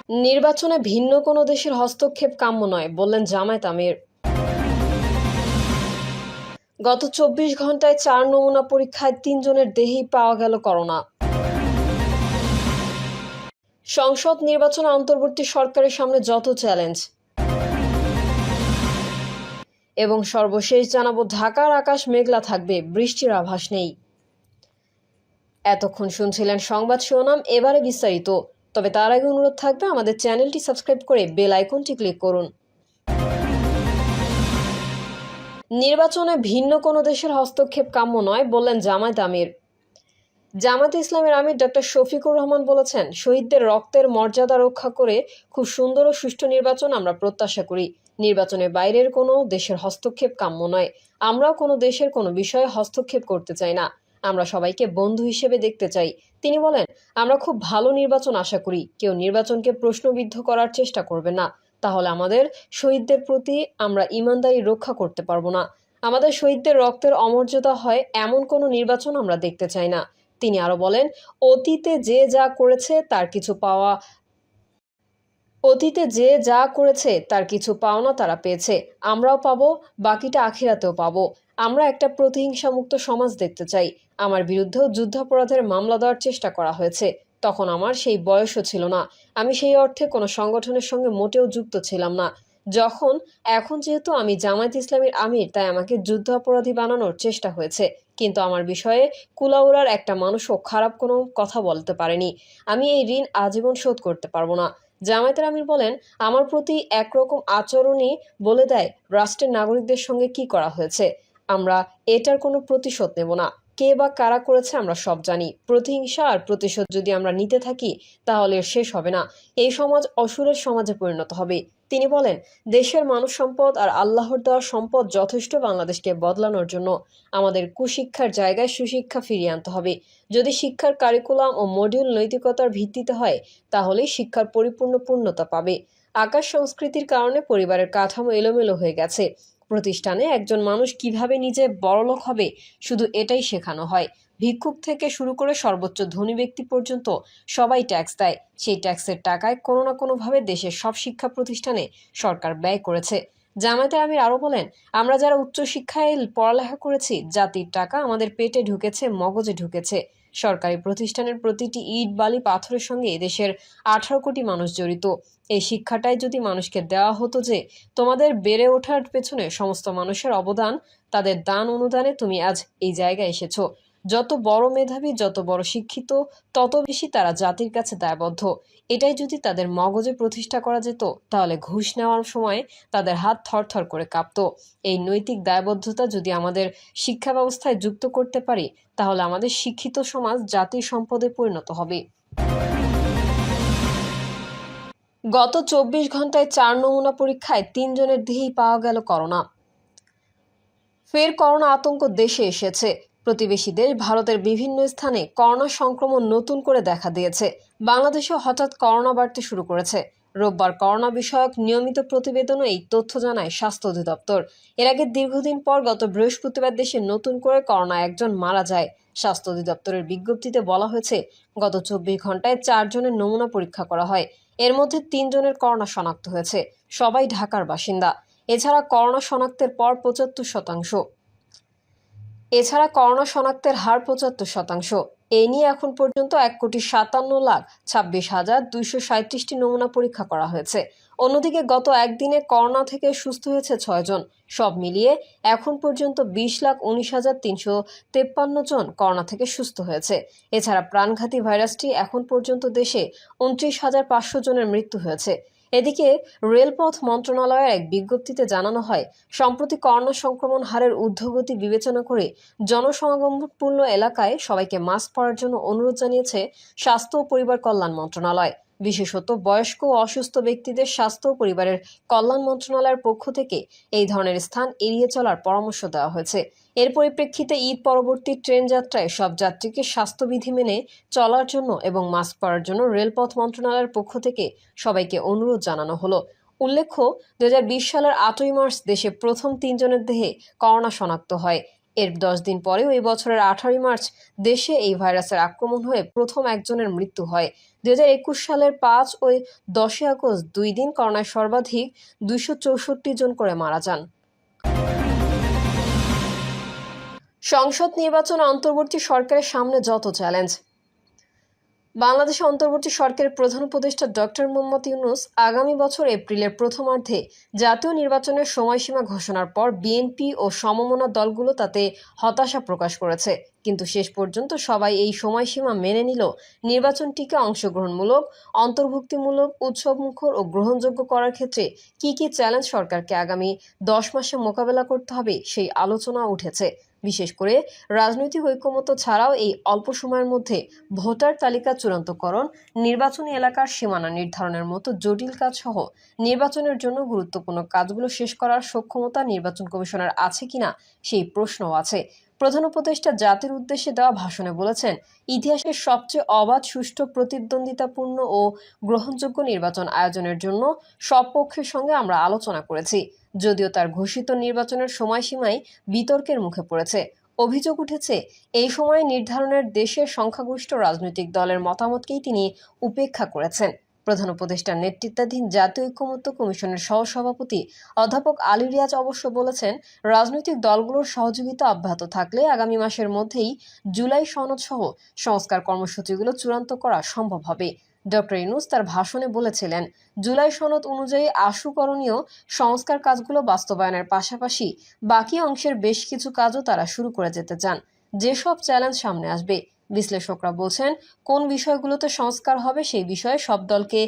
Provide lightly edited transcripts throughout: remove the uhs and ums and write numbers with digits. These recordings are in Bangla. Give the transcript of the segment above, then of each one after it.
নির্বাচনে ভিন্ন কোনো দেশের হস্তক্ষেপ কাম্য নয় বললেন জামায়াত আমির। গত ২৪ ঘন্টায় ৪ নমুনা পরীক্ষায় ৩ জনের দেহেই পাওয়া গেল করোনা। সংসদ নির্বাচনে অন্তর্বর্তী সরকারের সামনে যত চ্যালেঞ্জ। এবং সর্বশেষ জানাবো, ঢাকার আকাশ মেঘলা থাকবে, বৃষ্টির আভাস নেই। এতক্ষণ শুনছিলেন সংবাদ শিরোনাম, এবারে বিস্তারিত। তবে তার আগে অনুরোধ থাকবে আমাদের চ্যানেলটি সাবস্ক্রাইব করে বেল আইকনটি ক্লিক করুন। নির্বাচনে ভিন্ন কোনো দেশের হস্তক্ষেপ কাম্য নয় বললেন জামায়াত আমির। জামায়াতে ইসলামের আমির ডক্টর শফিকুর রহমান বলেছেন, শহীদদের রক্তের মর্যাদা রক্ষা করে খুব সুন্দর ও সুষ্ঠু নির্বাচন আমরা প্রত্যাশা করি। নির্বাচনের বাইরের কোনো দেশের হস্তক্ষেপ কাম্য নয়। আমরাও কোনো দেশের কোনো বিষয়ে হস্তক্ষেপ করতে চাই না। আমরা সবাইকে বন্ধু হিসেবে দেখতে চাই। তিনি বলেন, আমরা খুব ভালো নির্বাচন আশা করি। কেউ নির্বাচনকে প্রশ্নবিদ্ধ করার চেষ্টা করবে না, তাহলে আমাদের শহীদদের প্রতি আমরা ইমানদারি রক্ষা করতে পারবো না। আমাদের শহীদদের রক্তের অমর্যাদা হয় এমন কোনো নির্বাচন আমরা দেখতে চাই না। তিনি আরো বলেন, অতীতে যে যা করেছে তার কিছু পাওনা তারা পেয়েছে, আমরাও পাবো, বাকিটা আখিরাতেও পাবো। আমরা একটা প্রতিহিংসামুক্ত সমাজ দেখতে চাই। আমার বিরুদ্ধেও যুদ্ধাপরাধের মামলা দেওয়ার চেষ্টা করা হয়েছে, তখন আমার সেই বয়সও ছিল না। আমি সেই অর্থে কোনো সংগঠনের সঙ্গে মোটেও যুক্ত ছিলাম না। এখন যেহেতু আমি জামায়াত ইসলামীর আমির, তাই আমাকে যুদ্ধাপরাধী বানানোর চেষ্টা হয়েছে, কিন্তু আমার বিষয়ে কুলাউড়ার একটা মানুষও খারাপ কোনো কথা বলতে পারেনি। আমি এই ঋণ আজীবন শোধ করতে পারবো না। জামায়াতের আমির বলেন, আমার প্রতি একরকম আচরণই বলে দেয় রাষ্ট্রের নাগরিকদের সঙ্গে কি করা হয়েছে। আমরা এটার কোনো প্রতিশোধ নেব না। কে বা কারা করেছে আমরা সব জানি। প্রতিহিংসা আর প্রতিশোধ যদি আমরা নিতে থাকি, তাহলে এর শেষ হবে না। এই সমাজ অসুরের সমাজে পরিণত হবে। তিনি বলেন, দেশের মানব সম্পদ আর আল্লাহর দেওয়া সম্পদ যথেষ্ট বাংলাদেশকে বদলানোর জন্য। আমাদের কুশিক্ষার জায়গায় সুশিক্ষা ফিরিয়ে আনতে হবে। যদি শিক্ষার কারিকুলাম ও মডিউল নৈতিকতার ভিত্তিতে হয়, তাহলেই শিক্ষার পরিপূর্ণ পূর্ণতা পাবে। আকাশ সংস্কৃতির কারণে পরিবারের কাঠামো এলোমেলো হয়ে গেছে। প্রতিষ্ঠানে একজন মানুষ কিভাবে নিজে বড়লোক হবে, শুধু এটাই শেখানো হয়। ভিক্ষুক থেকে শুরু করে সর্বোচ্চ ধনী ব্যক্তি পর্যন্ত সবাই ট্যাক্স দেয়। সেই ট্যাক্সের টাকায় কোনো না কোনোভাবে দেশের সব শিক্ষা প্রতিষ্ঠানে সরকার ব্যয় করেছে। জামায়াতে আমির আরও বলেন, আমরা যারা উচ্চশিক্ষায় পড়ালেখা করেছি, জাতির টাকা আমাদের পেটে ঢুকেছে, মগজে ঢুকেছে। সরকারি প্রতিষ্ঠানের প্রতিটি ইট বালি পাথরের সঙ্গে দেশের 18 কোটি মানুষ জড়িত। এই শিক্ষাটাই যদি মানুষকে দেওয়া হতো যে, তোমাদের বেড়ে ওঠার পেছনে সমস্ত মানুষের অবদান, তাদের দান অনুদানে তুমি আজ এই জায়গায় এসেছো। যত বড় মেধাবী, যত বড় শিক্ষিত, তত বেশি তারা জাতির কাছে দায়বদ্ধ। এটাই যদি তাদের মগজে প্রতিষ্ঠা করা যেত, তাহলে ঘুষ নেওয়ার সময় তাদের হাত থরথর করে কাঁপত। এই নৈতিক দায়বদ্ধতা যদি আমাদের শিক্ষা ব্যবস্থায় যুক্ত করতে পারি, তাহলে আমাদের শিক্ষিত সমাজ জাতির সম্পদে পরিণত হবে। গত ২৪ ঘন্টায় ৪ নমুনা পরীক্ষায় ৩ জনের দেহেই পাওয়া গেল করোনা। ফের করোনা আতঙ্ক দেশে এসেছে। প্রতিবেশী দেশ ভারতের বিভিন্ন স্থানে করোনা সংক্রমণ নতুন করে দেখা দিয়েছে। বাংলাদেশেও হঠাৎ করোনা বাড়তে শুরু করেছে। রোববার করোনা বিষয়ক নিয়মিত প্রতিবেদনে এই তথ্য জানায় স্বাস্থ্য অধিদপ্তর। এর আগে দীর্ঘদিন পর গত বৃহস্পতিবার দেশে নতুন করে করোনা একজন মারা যায়। স্বাস্থ্য অধিদপ্তরের বিজ্ঞপ্তিতে বলা হয়েছে, গত ২৪ ঘন্টায় ৪ জনের নমুনা পরীক্ষা করা হয়। এর মধ্যে ৩ জনের করোনা শনাক্ত হয়েছে, সবাই ঢাকার বাসিন্দা। এছাড়া করোনা শনাক্তের হার ৭৫%। এই নিয়ে এখন পর্যন্ত ১,৫৭,২২,২৩৭টি নমুনা পরীক্ষা করা হয়েছে। অন্যদিকে গত একদিনে করোনা থেকে সুস্থ হয়েছে ৬ জন। সব মিলিয়ে এখন পর্যন্ত ২০,১৯,৩৫৩ জন করোনা থেকে সুস্থ হয়েছে। এছাড়া প্রাণঘাতী ভাইরাসটি এখন পর্যন্ত দেশে ২৯,৫০০ জনের মৃত্যু হয়েছে। এদিকে রেলপথ মন্ত্রণালয়ের এক বিজ্ঞপ্তিতে জানানো হয়, সম্প্রতি করোনা সংক্রমণ হারের ঊর্ধ্বগতি বিবেচনা করে জনসমাগমপূর্ণ এলাকায় সবাইকে মাস্ক পরার জন্য অনুরোধ জানিয়েছে স্বাস্থ্য ও পরিবার কল্যাণ মন্ত্রণালয়। বিশেষত বয়স্ক ও অসুস্থ ব্যক্তিদের স্বাস্থ্য ও পরিবারের কল্যাণ মন্ত্রণালয়ের পক্ষ থেকে এই ধরনের স্থান এড়িয়ে চলার পরামর্শ দেওয়া হয়েছে। এর পরিপ্রেক্ষিতে ঈদ পরবর্তী ট্রেন যাত্রায় সব যাত্রীকে স্বাস্থ্যবিধি মেনে চলার জন্য এবং মাস্ক পরার জন্য রেলপথ মন্ত্রণালয়ের পক্ষ থেকে সবাইকে অনুরোধ জানানো হলো। উল্লেখ্য, ২০২০ সালের ৮ই মার্চ দেশে প্রথম ৩ জনের দেহে করোনা শনাক্ত হয়। এর 10 দিন পরেও এই বছরের 18 মার্চ দেশে এই ভাইরাসের আক্রমণ হয়ে প্রথম একজনের মৃত্যু হয়। 2021 সালের 5 ও 10 আগস্ট 2 দিন করোনায় সর্বাধিক 264 জন করে মারা যান। সংসদ নির্বাচন অন্তর্বর্তী সরকারের সামনে যত চ্যালেঞ্জ। বাংলাদেশে অন্তর্বর্তী সরকারের প্রধান উপদেষ্টা ডক্টর মোহাম্মদ ইউনূস আগামী বছর এপ্রিলের প্রথমার্ধে জাতীয় নির্বাচনের সময়সীমা ঘোষণার পর বিএনপি ও সমমনা দলগুলো তাতে হতাশা প্রকাশ করেছে। কিন্তু শেষ পর্যন্ত সবাই এই সময়সীমা মেনে নিল নির্বাচনটিকে অংশগ্রহণমূলক, অন্তর্ভুক্তিমূলক, উৎসবমুখর ও গ্রহণযোগ্য করার ক্ষেত্রে কী কী চ্যালেঞ্জ সরকারকে আগামী 10 মাসে মোকাবেলা করতে হবে সেই আলোচনা উঠেছে। বিশেষ করে রাজনৈতিক ঐকমত্য ছাড়াও এই অল্প সময়ের মধ্যে ভোটার তালিকা চূড়ান্তকরণ, নির্বাচনী এলাকার সীমানা নির্ধারণের মতো জটিল কাজ সহ নির্বাচনের জন্য গুরুত্বপূর্ণ কাজগুলো শেষ করার সক্ষমতা নির্বাচন কমিশনের আছে কিনা সেই প্রশ্নও আছে। প্রধান উপদেষ্টা জাতির উদ্দেশ্যে দেওয়া ভাষণে বলেছেন, ইতিহাসের সবচেয়ে অবাধ, সুষ্ঠু, প্রতিদ্বন্দ্বিতাপূর্ণ ও গ্রহণযোগ্য নির্বাচন আয়োজনের জন্য সব পক্ষের সঙ্গে আমরা আলোচনা করেছি। যদিও তার ঘোষিত নির্বাচনের সময়সীমাই বিতর্কের মুখে পড়েছে। অভিযোগ উঠেছে, এই সময় নির্ধারণের দেশের সংখ্যাগরিষ্ঠ রাজনৈতিক দলের মতামতকেই তিনি উপেক্ষা করেছেন। প্রধান উপদেষ্টার নেতৃত্বাধীন জাতীয় ঐকমত্য কমিশনের সহসভাপতি অধ্যাপক আলী রিয়াজ অবশ্য বলেছেন, রাজনৈতিক দলগুলোর সহযোগিতা অব্যাহত থাকলে আগামী মাসের মধ্যেই জুলাই সনদ সহ সংস্কার কর্মসূচিগুলো চূড়ান্ত করা সম্ভব হবে। ডক্টর ইউনূস তার ভাষণে বলেছিলেন, জুলাই সনদ অনুযায়ী আশুকরণীয় সংস্কার কাজগুলো বাস্তবায়নের পাশাপাশি বাকি অংশের বেশ কিছু কাজও তারা শুরু করে যেতে চান। যেসব চ্যালেঞ্জ সামনে আসবে, বিশ্লেষকরা বলছেন, কোন বিষয়গুলোতে সংস্কার হবে সেই বিষয়ে সব দলকে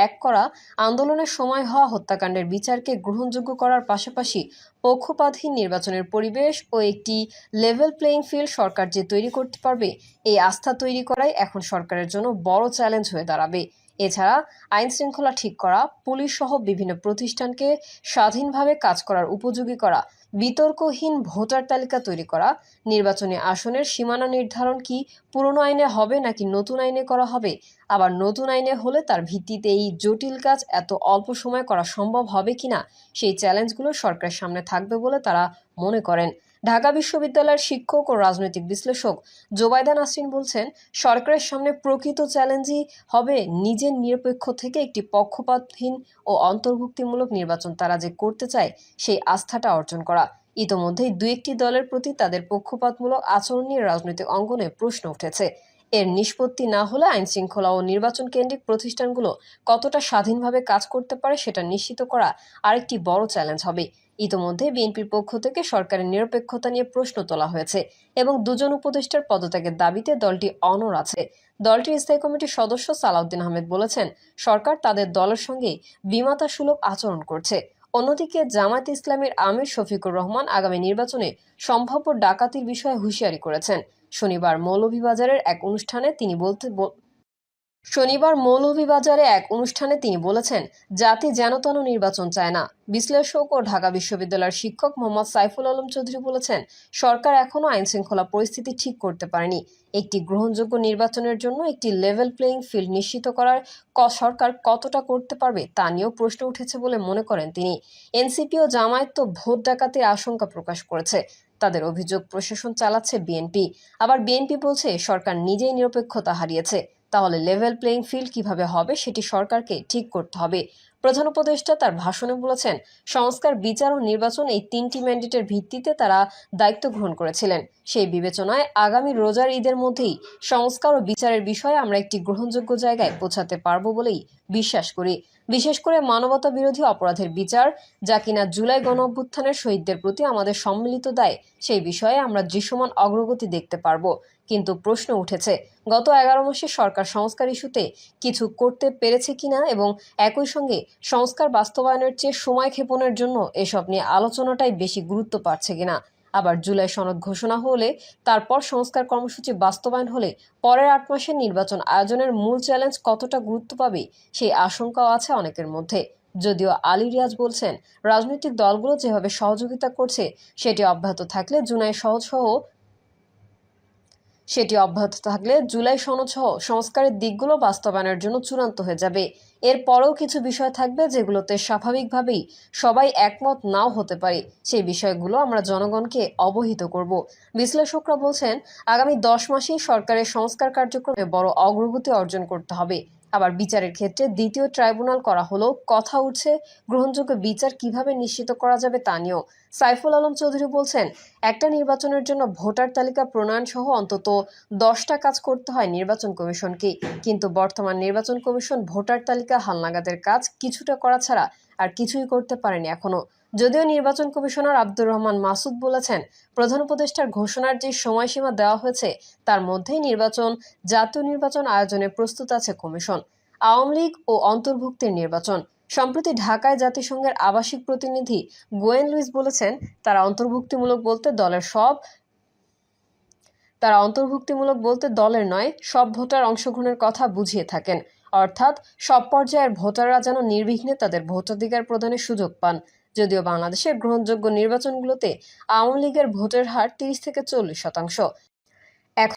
এক করা, আন্দোলনের সময় হওয়া হত্যাকাণ্ডের বিচারকে গ্রহণযোগ্য করার পাশাপাশি পক্ষপাতহীন নির্বাচনের পরিবেশ ও একটি লেভেল প্লেইং ফিল্ড সরকার যে তৈরি করতে পারবে, এই আস্থা তৈরি করাই এখন সরকারের জন্য বড় চ্যালেঞ্জ হয়ে দাঁড়াবে। এছাড়া আইন শৃঙ্খলা ঠিক করা, পুলিশ সহ বিভিন্ন প্রতিষ্ঠানকে স্বাধীনভাবে কাজ করার উপযোগী করা, বিতর্কহীন ভোটার তালিকা তৈরি করা, নির্বাচনী আসনের সীমানা নির্ধারণ কি পুরনো আইনে হবে নাকি নতুন আইনে করা হবে, আবার নতুন আইনে হলে তার ভিত্তিতে এই জটিল কাজ এত অল্প সময়ে করা সম্ভব হবে কিনা সেই চ্যালেঞ্জগুলো সরকারের সামনে থাকবে বলে তারা মনে করেন। ঢাকা বিশ্ববিদ্যালয়ের শিক্ষক ও রাজনৈতিক বিশ্লেষক জোবাইদা নাসরিন বলছেন, সরকারের সামনে প্রকৃত চ্যালেঞ্জই হবে নিজের নিরপেক্ষ থেকে একটি পক্ষপাতহীন ও অন্তর্ভুক্তিমূলক নির্বাচন তারা যে করতে চায় সেই আস্থাটা অর্জন করা। ইতোমধ্যেই দু একটি দলের প্রতি তাদের পক্ষপাতমূলক আচরণ নিয়ে রাজনৈতিক অঙ্গনে প্রশ্ন উঠেছে। এর নিষ্পত্তি না হলে আইন শৃঙ্খলা ও নির্বাচন কেন্দ্রিক প্রতিষ্ঠানগুলো কতটা স্বাধীনভাবে কাজ করতে পারে সেটা নিশ্চিত করা আরেকটি বড় চ্যালেঞ্জ হবে। ইতোমধ্যে বিএনপির পক্ষ থেকে সরকারের নিরপেক্ষতা নিয়ে প্রশ্ন তোলা হয়েছে এবং দুজন উপদেষ্টার পদত্যাগের দাবিতে দলটি অনড় আছে। দলটির স্থায়ী কমিটির সদস্য সালাউদ্দিন আহমেদ বলেছেন, সরকার তাদের দলের সঙ্গে বিমাতাসুলভ আচরণ করছে। অন্যদিকে জামায়াত ইসলামীর আমির শফিকুর রহমান আগামী নির্বাচনে সম্ভাব্য ডাকাতির বিষয়ে হুঁশিয়ারি করেছেন। শনিবার মৌলভীবাজারে এক অনুষ্ঠানে তিনি বলেছেন, জাতি যেনতেন নির্বাচন চায় না। বিশ্লেষক ও ঢাকা বিশ্ববিদ্যালয়ের শিক্ষক মোহাম্মদ সাইফুল আলম চৌধুরী বলেছেন, সরকার এখনো আইন শৃঙ্খলা পরিস্থিতি ঠিক করতে পারেনি। একটি গ্রহণযোগ্য নির্বাচনের জন্য একটি লেভেল প্লেইং ফিল্ড নিশ্চিত করার সরকার কতটা করতে পারবে তা নিয়েও প্রশ্ন উঠেছে বলে মনে করেন তিনি। এনসিপি ও জামায়াত তো ভোট ডাকাতির আশঙ্কা প্রকাশ করেছে। তাদের অভিযোগ প্রশাসন চালাচ্ছে বিএনপি। আবার বিএনপি বলছে সরকার নিজেই নিরপেক্ষতা হারিয়েছে। তাহলে লেভেল প্লেইং ফিল্ড কিভাবে হবে সেটি সরকারকে ঠিক করতে হবে। প্রধান উপদেষ্টা তার ভাষণে বলেছেন, সংস্কার, বিচার ও নির্বাচন এই তিনটি ম্যান্ডেটের ভিত্তিতে তারা দায়িত্ব গ্রহণ করেছিলেন। সেই বিবেচনায় আগামী রোজার ঈদের মধ্যেই সংস্কার ও বিচারের বিষয়ে আমরা একটি গ্রহণযোগ্য জায়গায় পৌঁছাতে পারব বলেই বিশ্বাস করি। বিশেষ করে মানবতা বিরোধী অপরাধের বিচার, যা কিনা জুলাই গণঅভ্যুত্থানের শহীদদের প্রতি আমাদের সম্মিলিত দায়, সেই বিষয়ে আমরা দৃশ্যমান অগ্রগতি দেখতে পারব। কিন্তু প্রশ্ন উঠেছে, গত 11 মাসে সরকার সংস্কার ইস্যুতে কিছু করতে পেরেছে কিনা এবং একই সঙ্গে সংস্কার বাস্তবায়নের চেয়ে সময় ক্ষেপণের জন্য এসব নিয়ে আলোচনাটাই বেশি গুরুত্ব পাচ্ছে কিনা। আবার জুলাই সনদ ঘোষণা হলে, তারপর সংস্কার কর্মসূচি বাস্তবায়ন হলে পরের 8 মাসের নির্বাচন আয়োজনের মূল চ্যালেঞ্জ কতটা গুরুত্ব পাবে সেই আশঙ্কাও আছে অনেকের মধ্যে। যদিও আলী রিয়াজ বলছেন, রাজনৈতিক দলগুলো যেভাবে সহযোগিতা করছে সেটি অব্যাহত থাকলে জুলাই সনদ সহ সেটি অব্যাহত থাকলে জুলাই সনদ সহ সংস্কারের দিকগুলো বাস্তবায়নের জন্য চূড়ান্ত হয়ে যাবে। এরপরেও কিছু বিষয় থাকবে যেগুলোতে স্বাভাবিকভাবেই সবাই একমত নাও হতে পারে। সেই বিষয়গুলো আমরা জনগণকে অবহিত করব। বিশ্লেষকরা বলছেন, আগামী 10 মাসেই সরকারের সংস্কার কার্যক্রমে বড় অগ্রগতি অর্জন করতে হবে। আবার বিচারের ক্ষেত্রে দ্বিতীয় ট্রাইব্যুনাল করা হলেও কথা উঠছে গ্রহণযোগ্য বিচার কিভাবে নিশ্চিত করা যাবে তা নিয়েও। সাইফুল আলম চৌধুরী বলছেন, একটা নির্বাচনের জন্য ভোটার তালিকা প্রণয়ন সহ অন্তত 10টা কাজ করতে হয় নির্বাচন কমিশনকে। কিন্তু বর্তমান নির্বাচন কমিশন ভোটার তালিকা হালনাগাদের কাজ কিছুটা করা ছাড়া আর কিছুই করতে পারেনি এখনো। যদিও নির্বাচন কমিশনার আব্দুর রহমান মাসুদ বলেছেন, প্রধান উপদেষ্টার ঘোষণার যে সময়সীমা দেওয়া হয়েছে তার মধ্যেই জাতীয় নির্বাচন আয়োজনে প্রস্তুত আছে কমিশন। আওয়ামী লীগ ও অন্তর্ভুক্তির নির্বাচন। সম্প্রতি ঢাকায় জাতিসংঘের আবাসিক প্রতিনিধি গোয়েন লুইস বলেছেন, তারা অন্তর্ভুক্তিমূলক বলতে দলের নয়, সব ভোটার অংশগ্রহণের কথা বুঝিয়ে থাকেন। অর্থাৎ সব পর্যায়ের ভোটাররা যেন নির্বিঘ্নে তাদের ভোটাধিকার প্রদানের সুযোগ পান। যদিও বাংলাদেশের গ্রহণযোগ্য নির্বাচনগুলোতে আওয়ামী লীগের ভোটের হার 30 থেকে 40%।